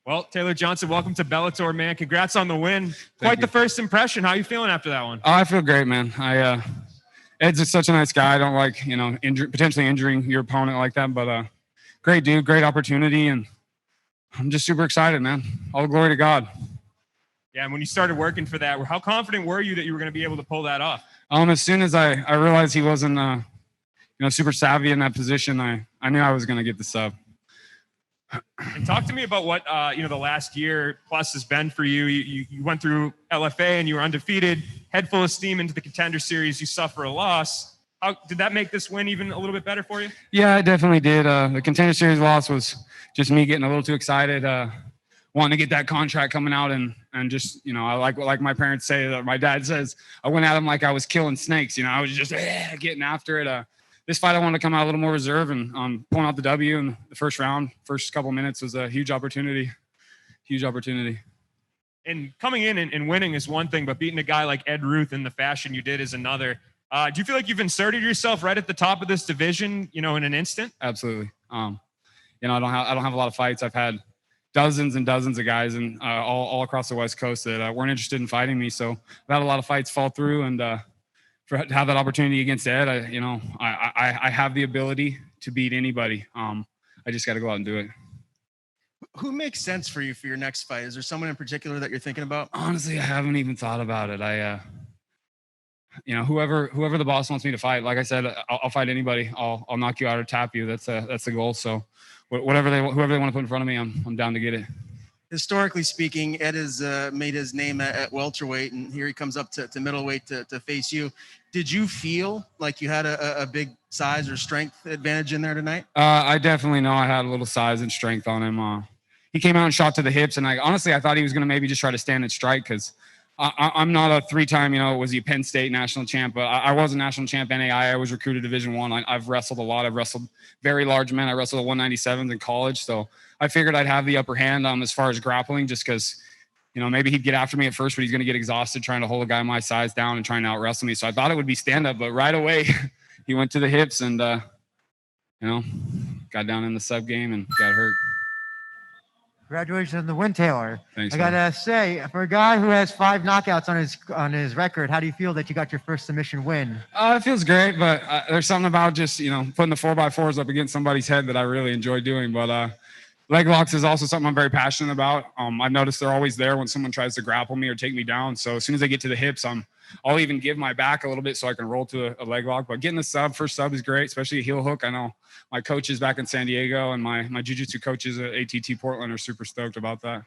Well, Taylor Johnson, welcome to Bellator, man. Congrats on the win. Quite the first impression. How are you feeling after that one? I feel great, man. Ed's just such a nice guy. I don't like, potentially injuring your opponent like that, but great dude, great opportunity, and I'm just super excited, man. All the glory to God. Yeah, and when you started working for that, how confident were you that you were going to be able to pull that off? As soon as I realized he wasn't, super savvy in that position, I knew I was going to get the sub. And talk to me about what the last year plus has been for you. You went through LFA and you were undefeated, head full of steam into the Contender Series. You suffer a loss. How did that make this win even a little bit better for you? Yeah, it definitely did. The Contender Series loss was just me getting a little too excited, wanting to get that contract coming out, and just I like my parents say, that my dad says, I went at him like I was killing snakes. I was just getting after it. This fight, I wanted to come out a little more reserved, and pulling out the W in the first round, first couple minutes was a huge opportunity. Huge opportunity. And coming in and winning is one thing, but beating a guy like Ed Ruth in the fashion you did is another. Do you feel like you've inserted yourself right at the top of this division, in an instant? Absolutely. I don't have a lot of fights. I've had dozens and dozens of guys and all across the West Coast that weren't interested in fighting me. So I've had a lot of fights fall through, and to have that opportunity against Ed, I have the ability to beat anybody. I just got to go out and do it. Who makes sense for you for your next fight? Is there someone in particular that you're thinking about? Honestly, I haven't even thought about it. Whoever the boss wants me to fight, like I said, I'll fight anybody. I'll knock you out or tap you. That's the goal. So whoever they want to put in front of me, I'm down to get it. Historically speaking, Ed has made his name at welterweight, and here he comes up to middleweight to face you. Did you feel like you had a big size or strength advantage in there tonight? I definitely know I had a little size and strength on him. He came out and shot to the hips, and I thought he was going to maybe just try to stand and strike, because I'm not a three-time, was he a Penn State national champ, but I was a national champ NAI. I was recruited Division I. I've wrestled a lot. I've wrestled very large men. I wrestled 197s in college, so I figured I'd have the upper hand as far as grappling, just because, maybe he'd get after me at first, but he's going to get exhausted trying to hold a guy my size down and trying to out-wrestle me. So I thought it would be stand-up, but right away he went to the hips and, got down in the sub game and got hurt. Congratulations on the win, Taylor. Thanks. I gotta say, for a guy who has 5 knockouts on his record, how do you feel that you got your first submission win? It feels great, but there's something about just putting the 4x4s up against somebody's head that I really enjoy doing. But leg locks is also something I'm very passionate about. I've noticed they're always there when someone tries to grapple me or take me down. So as soon as I get to the hips, I'll even give my back a little bit so I can roll to a leg lock. But getting the first sub is great, especially a heel hook. I know my coaches back in San Diego and my jiu-jitsu coaches at ATT Portland are super stoked about that.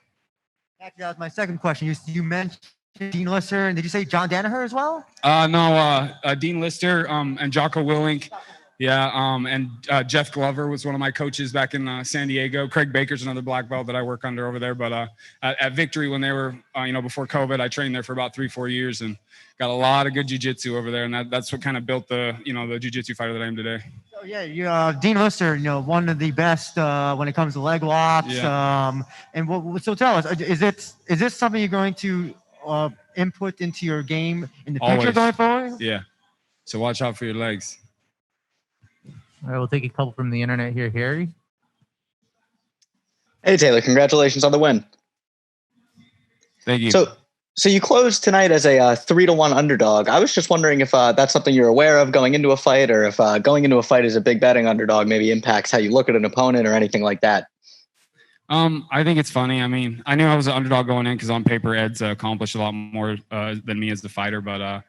Actually, that was my second question. You mentioned Dean Lister, and did you say John Danaher as well? No, Dean Lister and Jocko Willink. Yeah, and Jeff Glover was one of my coaches back in San Diego. Craig Baker's another black belt that I work under over there. But at Victory, when they were, before COVID, I trained there for about 3-4 years and got a lot of good jiu-jitsu over there. And that's what kind of built the jiu-jitsu fighter that I am today. So yeah, Dean Lister, one of the best when it comes to leg locks. Yeah. So tell us, is this something you're going to input into your game in the future going forward? Yeah. So watch out for your legs. All right, we'll take a couple from the internet here. Harry? Hey, Taylor. Congratulations on the win. Thank you. So you closed tonight as a 3-1 underdog. I was just wondering if that's something you're aware of going into a fight, or if going into a fight as a big betting underdog maybe impacts how you look at an opponent or anything like that. I think it's funny. I mean, I knew I was an underdog going in because on paper, Ed's accomplished a lot more than me as the fighter, but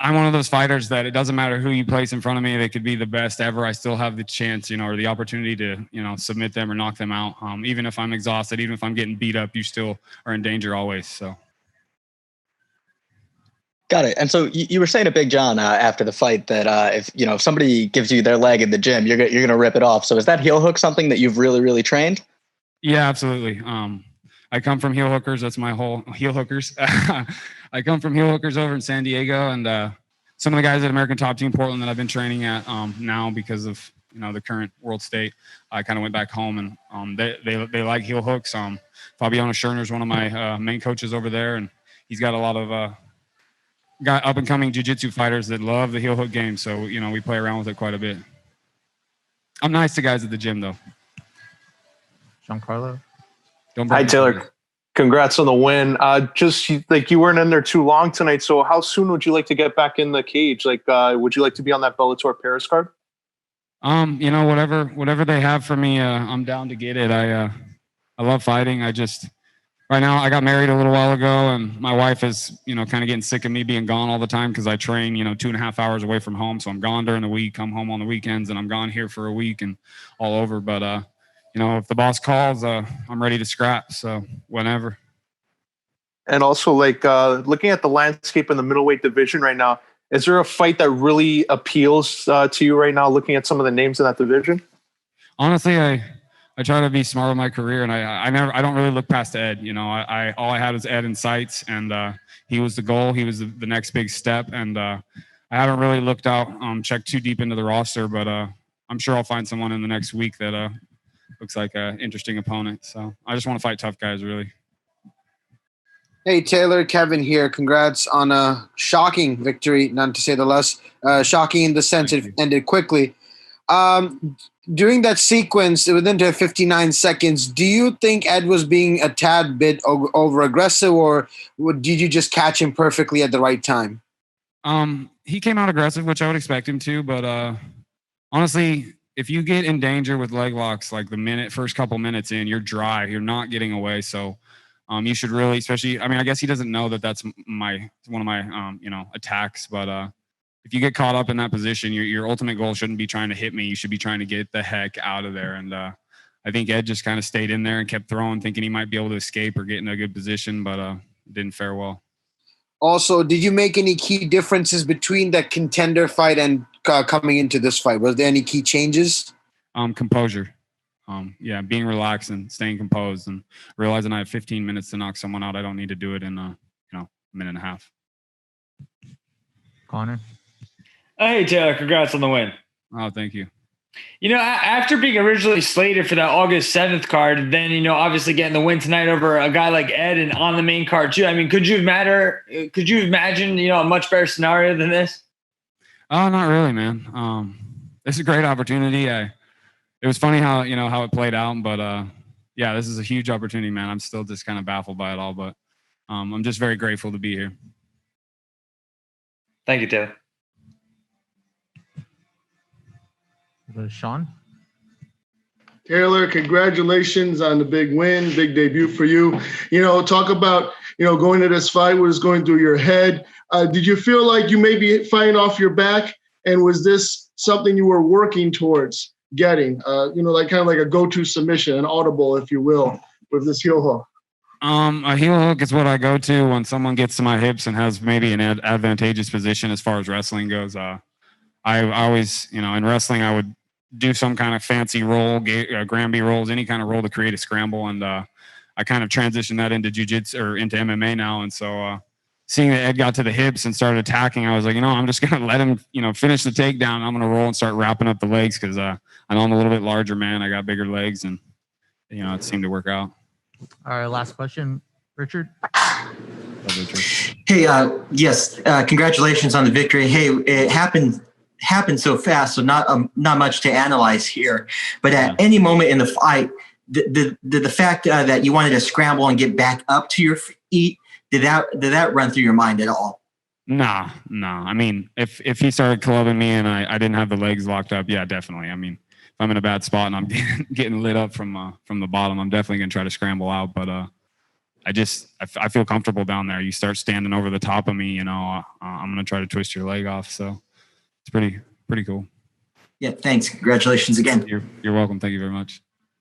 I'm one of those fighters that it doesn't matter who you place in front of me. They could be the best ever. I still have the chance, or the opportunity to, submit them or knock them out. Even if I'm exhausted, even if I'm getting beat up, you still are in danger always. So. Got it. And so you were saying to Big John after the fight that if somebody gives you their leg in the gym, you're going to rip it off. So is that heel hook something that you've really, really trained? Yeah, absolutely. I come from heel hookers. That's my whole heel hookers. I come from heel hookers over in San Diego, and some of the guys at American Top Team Portland that I've been training at now because of the current world state. I kind of went back home, and they like heel hooks. Fabiano Scherner is one of my main coaches over there, and he's got a lot of up and coming jiu-jitsu fighters that love the heel hook game. So we play around with it quite a bit. I'm nice to guys at the gym though. Giancarlo. Don't Hi, break Taylor. Congrats on the win. Just like you weren't in there too long tonight. So how soon would you like to get back in the cage? Like, would you like to be on that Bellator Paris card? You know, whatever they have for me, I'm down to get it. I love fighting. Right now I got married a little while ago, and my wife is, you know, kind of getting sick of me being gone all the time because I train, you know, 2.5 hours away from home. So I'm gone during the week, come home on the weekends, and I'm gone here for a week and all over. But you know, if the boss calls, I'm ready to scrap. So whenever. And also, like, looking at the landscape in the middleweight division right now, is there a fight that really appeals to you right now, looking at some of the names in that division? Honestly, I try to be smart with my career, and I don't really look past Ed. You know, all I had was Ed in sights, and he was the goal. He was the next big step, and I haven't really looked out, checked too deep into the roster, but I'm sure I'll find someone in the next week that looks like an interesting opponent. So I just want to fight tough guys, really. Hey, Taylor, Kevin here. Congrats on a shocking victory, none to say the less. Shocking in the sense it ended quickly. During that sequence, within the 59 seconds, do you think Ed was being a tad bit over aggressive, or did you just catch him perfectly at the right time? He came out aggressive, which I would expect him to, but honestly, if you get in danger with leg locks, like first couple minutes in, you're dry, you're not getting away. So you should really, especially, I mean, I guess he doesn't know that that's one of my, you know, attacks, but if you get caught up in that position, your ultimate goal shouldn't be trying to hit me. You should be trying to get the heck out of there. And I think Ed just kind of stayed in there and kept throwing, thinking he might be able to escape or get in a good position, but it didn't fare well. Also, did you make any key differences between that contender fight and coming into this fight? Was there any key changes? Composure. Yeah, being relaxed and staying composed and realizing I have 15 minutes to knock someone out. I don't need to do it in a minute and a half. Connor. Hey, Taylor, congrats on the win. Oh, thank you. You know, after being originally slated for that August 7th card, then, you know, obviously getting the win tonight over a guy like Ed and on the main card too. I mean, could you imagine, you know, a much better scenario than this? Oh, not really, man. It's a great opportunity. It was funny how it played out, but yeah, this is a huge opportunity, man. I'm still just kind of baffled by it all, but I'm just very grateful to be here. Thank you, Taylor. Sean? Taylor, congratulations on the big win, big debut for you. You know, talk about, you know, going to this fight, what was going through your head. Did you feel like you may be fighting off your back? And was this something you were working towards getting, you know, like kind of like a go-to submission, an audible, if you will, with this heel hook? A heel hook is what I go to when someone gets to my hips and has maybe an advantageous position as far as wrestling goes. I always, you know, in wrestling, I would do some kind of fancy roll, Granby rolls, any kind of roll to create a scramble. And I kind of transitioned that into jiu-jitsu or into MMA now. And so seeing that Ed got to the hips and started attacking, I was like, you know, I'm just going to let him, you know, finish the takedown. I'm going to roll and start wrapping up the legs because I know I'm a little bit larger, man. I got bigger legs, and, you know, it seemed to work out. All right, last question, Richard. Hey, yes, congratulations on the victory. Hey, it happened so fast, so not much to analyze here. But at any moment in the fight, the fact that you wanted to scramble and get back up to your feet, did that run through your mind at all? No. I mean, if he started clubbing me and I didn't have the legs locked up, yeah, definitely. I mean, if I'm in a bad spot and I'm getting lit up from the bottom, I'm definitely gonna try to scramble out. But I feel comfortable down there. You start standing over the top of me, you know, I'm gonna try to twist your leg off. So it's pretty cool. Yeah, thanks. Congratulations again. You're welcome. Thank you very much.